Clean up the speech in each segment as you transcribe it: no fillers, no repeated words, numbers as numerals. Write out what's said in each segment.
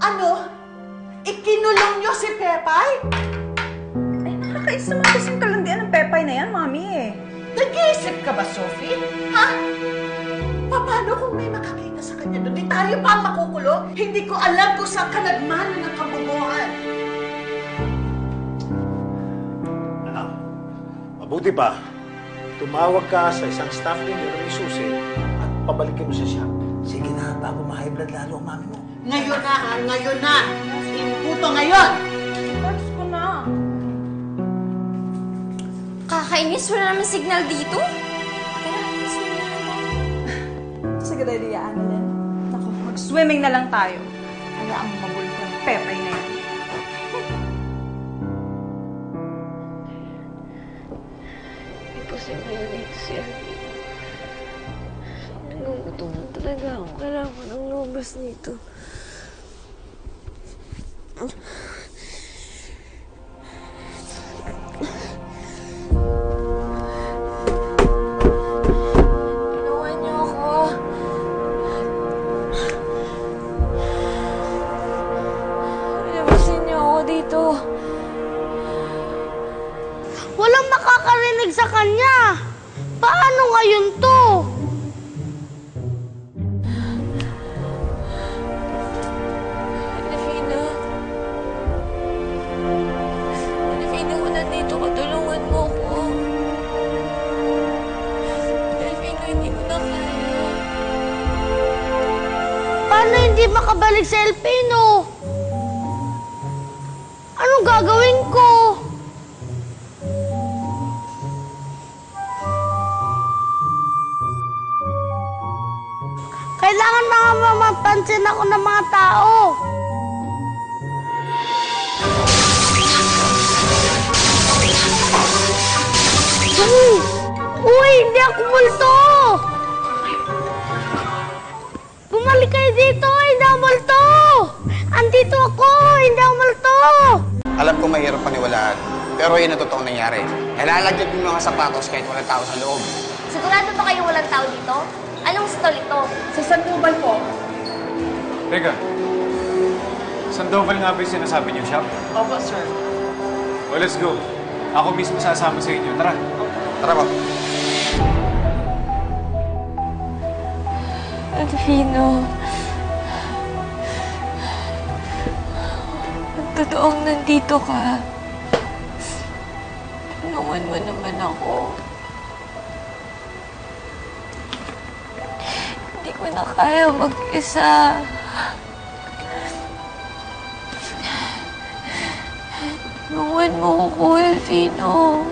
Ano? Ikinulong niyo si Pepay? Ay, nakakaisa mga kasing kalandian ng Pepay na yan, Mami eh. Nag-iisip ka ba, Sophie? Ha? Paano kung may makakita sa kanya doon? Di tayo pa ang makukulong? Hindi ko alam kung saan ka nagmano ng kabubuhan. Anak, mabuti pa. Tumawag ka sa isang staff ninyo na may susi at pabalikin mo sa shop. Sige na, bago ma-high blood lalo ang mami mo. Ngayon na, ha? Ngayon na! Inuputo ngayon! Text ko na. Kakainis, wala naman signal dito. Pero swimming na tayo. Sige, Daddy, ano yan? Naku, mag-swimming na lang tayo. Ano ang mabulok ng Pepay na yan? Imposible na dito si Arvin. Nagugutom na talaga ako. Kailangan ko nang lumabas dito. Tulungan niyo ako. Labasin niyo ako dito. Walang makakarinig sa kanya. Paano ngayon to? Delfina. Delfina, kung nandito ka, tulungan mo ko. Delfina, hindi ko na kaya. Paano hindi makabalik sa Elpino? Anong gagawin ko? Kailangan mapansin ako ng mga tao. Uy, hindi ako multo! Bumalik kayo dito, hindi ako multo! Andito ako, hindi ako multo! Alam ko mahirap paniwalaan, pero yun ang totoong nangyari. Nalalagyan yung mga sapatos kahit walang tao sa loob. Sigurado ba kayo walang tao dito? Anong stall ito? Sa Sandoval po. Teka, Sandoval nga ba yung sinasabi niyo shop? Opo, sir. Well, let's go. Ako mismo sasama sa inyo. Tara. Tara po. Delfino. Ang totoong nandito ka. Tulungan mo naman ako. Hindi ko na kaya mag-isa. Tulungan mo ako, Delfino.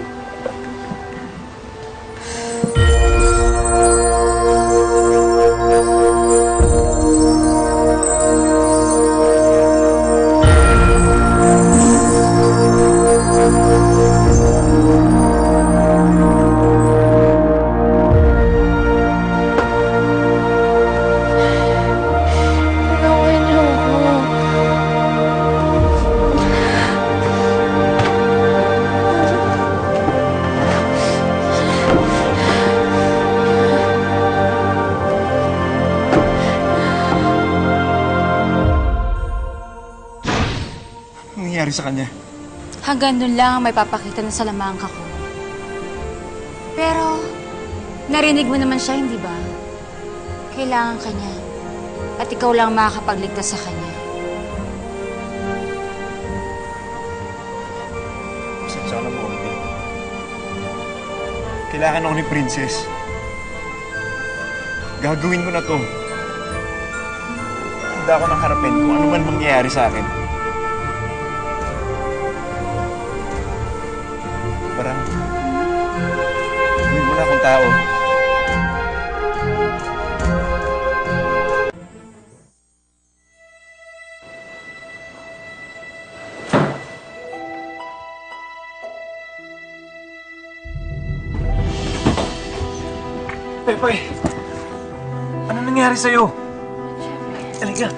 Tulungan niyo ako. Anong nangyari sa kanya? Hanggang doon lang ang may papakita na salamangka ko. Pero, narinig mo naman siya, hindi ba? Kailangan ka niya. At ikaw lang makakapagligtas sa kanya. Pasensya ka na po, hindi. Kailangan ako ni Princess. Gagawin ko na to. Handa ako nang harapin kung ano man mangyayari sa akin. Parang gawin mo na akong tao. Pepay! Ano nangyari sa'yo? Halika.